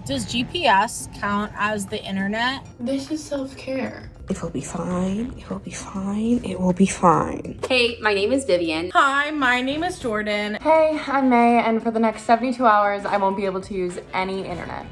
Does GPS count as the internet? This is self-care. It will be fine. It will be fine. It will be fine. Hey, my name is Vivian. Hi, my name is Jordan. Hey, I'm May, and for the next 72 hours, I won't be able to use any internet.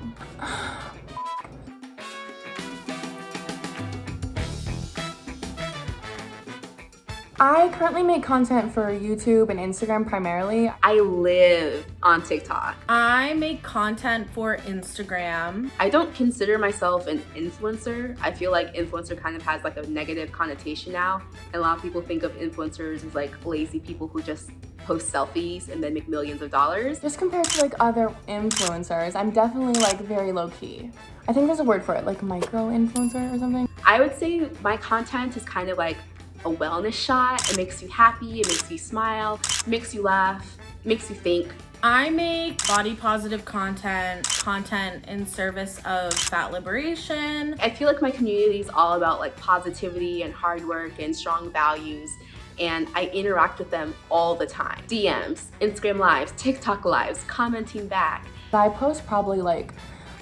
I currently make content for YouTube and Instagram primarily. I live on TikTok. I make content for Instagram. I don't consider myself an influencer. I feel like influencer kind of has like a negative connotation now. And a lot of people think of influencers as like lazy people who just post selfies and then make millions of dollars. Just compared to like other influencers, I'm definitely like very low key. I think there's a word for it, like micro influencer or something. I would say my content is kind of like a wellness shot. It makes you happy, it makes you smile, it makes you laugh, it makes you think. I make body positive content in service of fat liberation. I feel like my community is all about like positivity and hard work and strong values. And I interact with them all the time. DMs, Instagram lives, TikTok lives, commenting back. I post probably like,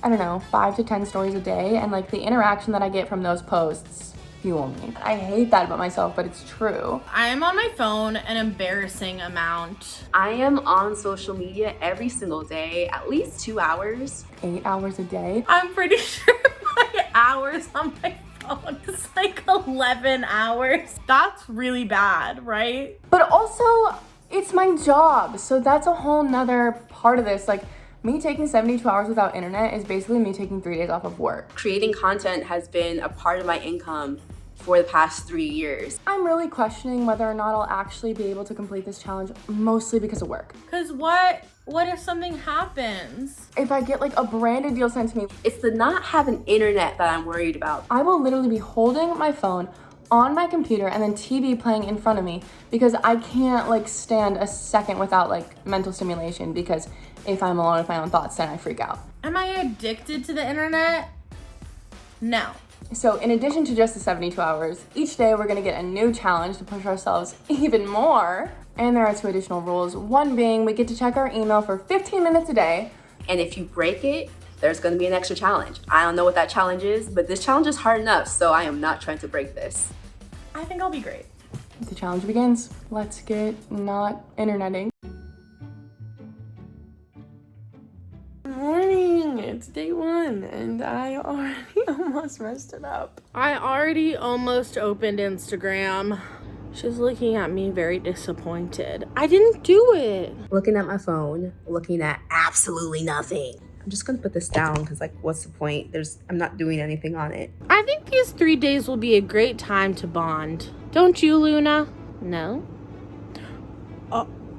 I don't know, 5 to 10 stories a day, and like the interaction that I get from those posts fuel me. I hate that about myself, but it's true. I am on my phone an embarrassing amount. I am on social media every single day, at least 2 hours. 8 hours a day. I'm pretty sure my hours on my phone is like 11 hours. That's really bad, right? But also, it's my job, so that's a whole nother part of this. Like, me taking 72 hours without internet is basically me taking 3 days off of work. Creating content has been a part of my income for the past 3 years. I'm really questioning whether or not I'll actually be able to complete this challenge, mostly because of work. Because what if something happens? If I get like a branded deal sent to me, It's the not having internet that I'm worried about. I will literally be holding my phone on my computer and then TV playing in front of me because I can't like stand a second without like mental stimulation, because if I'm alone with my own thoughts, then I freak out. Am I addicted to the internet? No. So in addition to just the 72 hours, each day we're gonna get a new challenge to push ourselves even more. And there are 2 additional rules. One being we get to check our email for 15 minutes a day. And if you break it, there's gonna be an extra challenge. I don't know what that challenge is, but this challenge is hard enough, so I am not trying to break this. I think I'll be great. The challenge begins. Let's get not interneting. Morning, it's day 1 and I already almost messed it up. I already almost opened Instagram. She's looking at me very disappointed. I didn't do it. Looking at my phone, looking at absolutely nothing. I'm just gonna put this down because like, what's the point? I'm not doing anything on it. I think these 3 days will be a great time to bond. Don't you, Luna? No?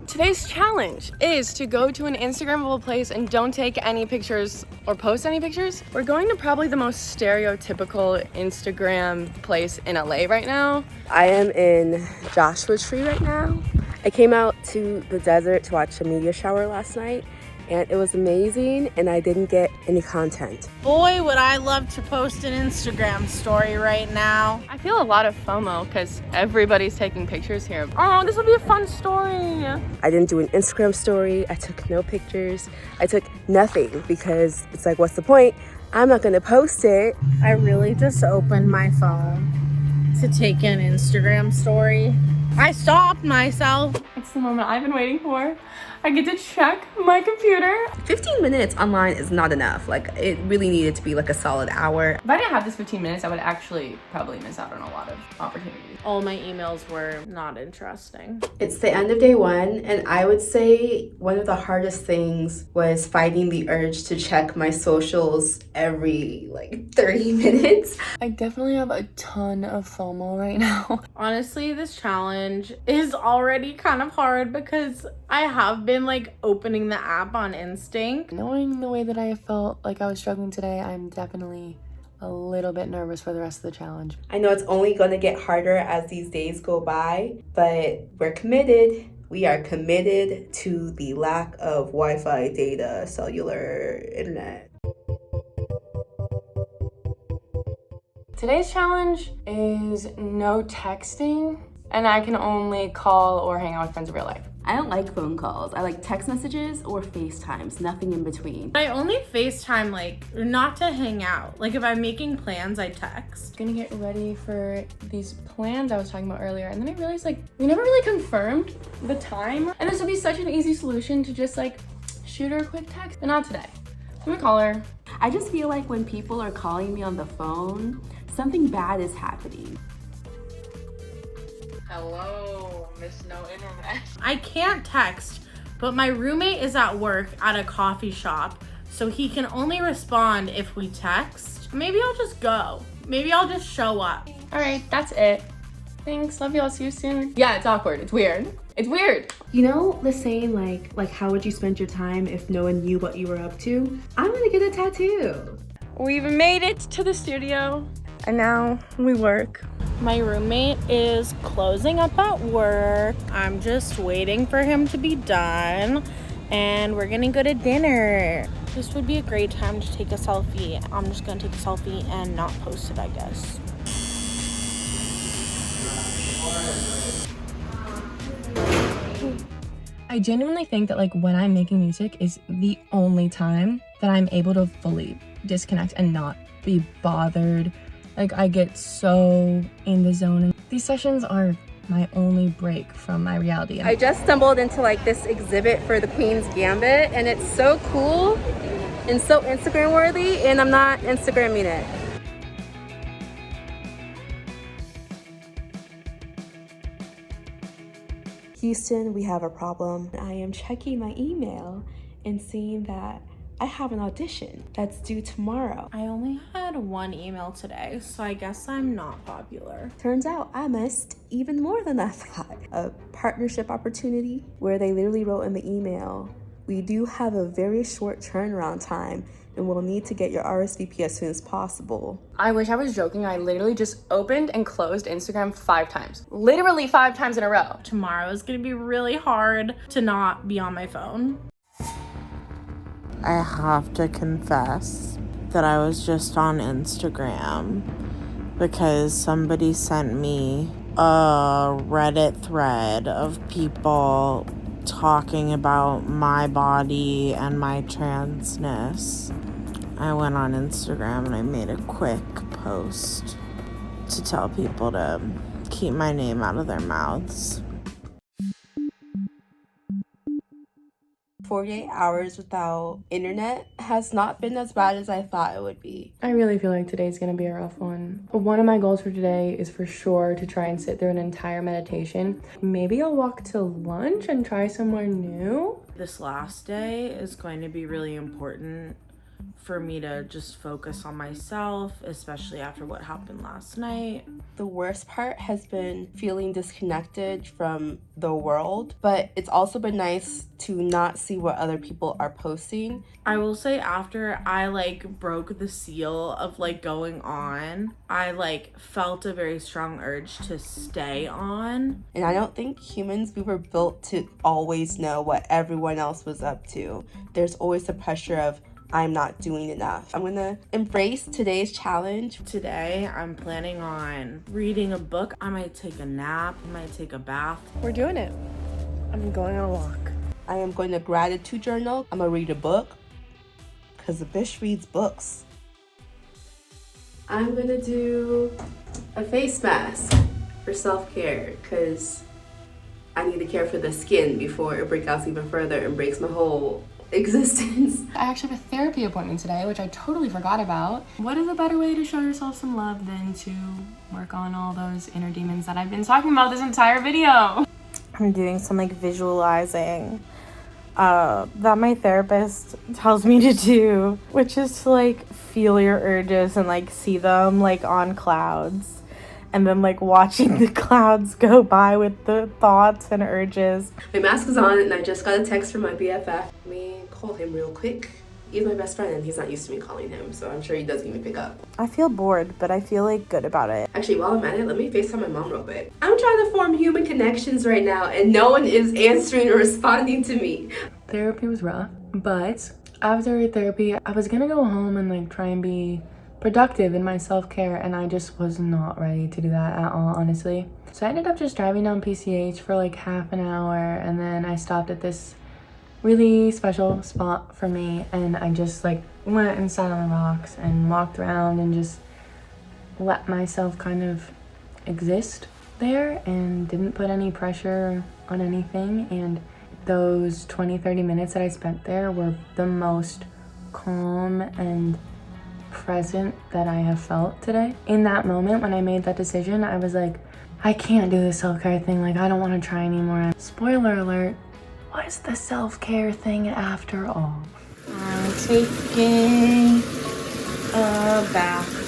Today's challenge is to go to an Instagrammable place and don't take any pictures or post any pictures. We're going to probably the most stereotypical Instagram place in LA right now. I am in Joshua Tree right now. I came out to the desert to watch a meteor shower last night, and it was amazing, and I didn't get any content. Boy, would I love to post an Instagram story right now. I feel a lot of FOMO because everybody's taking pictures here. Oh, this will be a fun story. I didn't do an Instagram story. I took no pictures. I took nothing because it's like, what's the point? I'm not gonna post it. I really just opened my phone to take an Instagram story. I stopped myself. It's the moment I've been waiting for. I get to check my computer. 15 minutes online is not enough. Like, it really needed to be like a solid hour. If I didn't have this 15 minutes, I would actually probably miss out on a lot of opportunities. All my emails were not interesting. It's the end of day 1, and I would say one of the hardest things was fighting the urge to check my socials every like 30 minutes. I definitely have a ton of FOMO right now. Honestly, this challenge is already kind of hard because I have been like opening the app on instinct. Knowing the way that I felt like I was struggling today, I'm definitely a little bit nervous for the rest of the challenge. I know it's only gonna get harder as these days go by, but we're committed. We are committed to the lack of Wi-Fi, data, cellular, internet. Today's challenge is no texting, and I can only call or hang out with friends in real life. I don't like phone calls. I like text messages or FaceTimes, nothing in between. I only FaceTime, like, not to hang out. Like, if I'm making plans, I text. Gonna get ready for these plans I was talking about earlier, and then I realized, like, we never really confirmed the time, and this would be such an easy solution to just, like, shoot her a quick text, but not today. I'm gonna call her. I just feel like when people are calling me on the phone, something bad is happening. Hello, Miss No Internet. I can't text, but my roommate is at work at a coffee shop, so he can only respond if we text. Maybe I'll just go. Maybe I'll just show up. All right, that's it. Thanks, love you, I'll see you soon. Yeah, it's awkward, it's weird. It's weird. You know the saying like how would you spend your time if no one knew what you were up to? I'm gonna get a tattoo. We've made it to the studio, and now we work. My roommate is closing up at work. I'm just waiting for him to be done, and we're gonna go to dinner. This would be a great time to take a selfie. I'm just gonna take a selfie and not post it, I guess. I genuinely think that, like, when I'm making music is the only time that I'm able to fully disconnect and not be bothered. Like, I get so in the zone, and these sessions are my only break from my reality. I just stumbled into like this exhibit for the Queen's Gambit, and it's so cool and so Instagram worthy, and I'm not Instagramming it. Houston, we have a problem. I am checking my email and seeing that I have an audition that's due tomorrow. I only had one email today, so I guess I'm not popular. Turns out I missed even more than I thought. A partnership opportunity where they literally wrote in the email, we do have a very short turnaround time and we'll need to get your RSVP as soon as possible. I wish I was joking. I literally just opened and closed Instagram 5 times. Literally 5 times in a row. Tomorrow is gonna be really hard to not be on my phone. I have to confess that I was just on Instagram because somebody sent me a Reddit thread of people talking about my body and my transness. I went on Instagram and I made a quick post to tell people to keep my name out of their mouths. 48 hours without internet has not been as bad as I thought it would be. I really feel like today's gonna be a rough one. But one of my goals for today is for sure to try and sit through an entire meditation. Maybe I'll walk to lunch and try somewhere new. This last day is going to be really important for me to just focus on myself, especially after what happened last night. The worst part has been feeling disconnected from the world, but it's also been nice to not see what other people are posting. I will say after I broke the seal of going on, I felt a very strong urge to stay on. And I don't think humans, we were built to always know what everyone else was up to. There's always the pressure of I'm not doing enough. I'm gonna embrace today's challenge. Today, I'm planning on reading a book. I might take a nap. I might take a bath. We're doing it. I'm going on a walk. I am going to gratitude journal. I'm gonna read a book because the bitch reads books. I'm gonna do a face mask for self-care because I need to care for the skin before it breaks out even further and breaks my whole existence. I actually have a therapy appointment today, which I totally forgot about. What is a better way to show yourself some love than to work on all those inner demons that I've been talking about this entire video? I'm doing some visualizing that my therapist tells me to do, which is to feel your urges and see them on clouds. And then watching the clouds go by with the thoughts and urges. My mask is on and I just got a text from my BFF. Let me call him real quick. He's my best friend and he's not used to me calling him, so I'm sure he doesn't even pick up. I feel bored, but I feel good about it. Actually, while I'm at it, let me FaceTime my mom real quick. I'm trying to form human connections right now and no one is answering or responding to me. Therapy was rough, but after therapy, I was gonna go home and try and be productive in my self-care, and I just was not ready to do that at all, honestly. So I ended up just driving down PCH for like half an hour, and then I stopped at this really special spot for me, and I just like went and sat on the rocks and walked around and just let myself kind of exist there and didn't put any pressure on anything. And those 20-30 minutes that I spent there were the most calm and present that I have felt today. In that moment when I made that decision, I was like, I can't do the self-care thing, like I don't want to try anymore. Spoiler alert, what's the self-care thing after all? I'm taking a bath.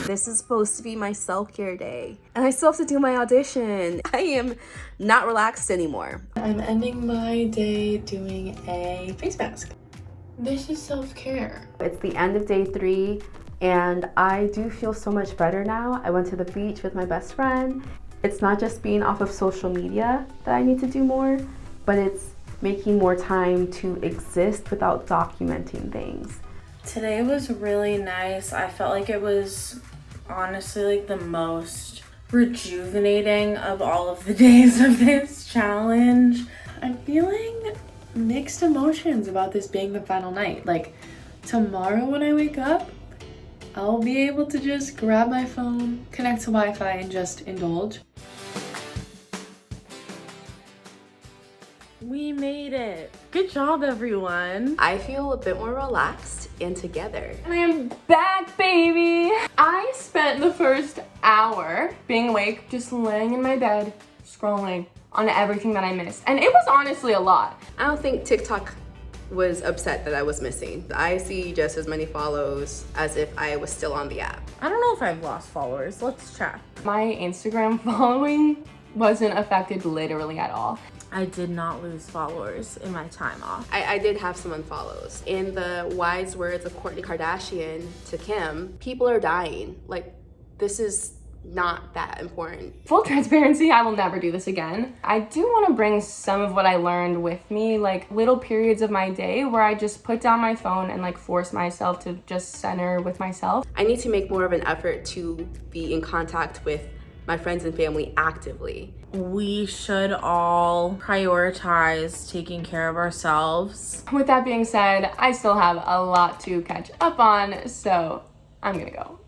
This is supposed to be my self-care day, and I still have to do my audition. I am not relaxed anymore. I'm ending my day doing a face mask. This is self-care. It's the end of day 3, and I do feel so much better now. I went to the beach with my best friend. It's not just being off of social media that I need to do more, but it's making more time to exist without documenting things. Today was really nice. I felt like it was honestly like the most rejuvenating of all of the days of this challenge. I'm feeling mixed emotions about this being the final night. Like tomorrow when I wake up, I'll be able to just grab my phone, connect to Wi-Fi, and just indulge. We made it. Good job, everyone. I feel a bit more relaxed and together. And I am back, baby! I spent the first hour being awake, just laying in my bed, scrolling on everything that I missed. And it was honestly a lot. I don't think TikTok was upset that I was missing. I see just as many follows as if I was still on the app. I don't know if I've lost followers. Let's check. My Instagram following wasn't affected literally at all. I did not lose followers in my time off. I did have some unfollows. In the wise words of Kourtney Kardashian to Kim, people are dying. Like, this is not that important. Full transparency, I will never do this again. I do want to bring some of what I learned with me, like little periods of my day where I just put down my phone and like force myself to just center with myself. I need to make more of an effort to be in contact with my friends and family actively. We should all prioritize taking care of ourselves. With that being said, I still have a lot to catch up on, so I'm gonna go.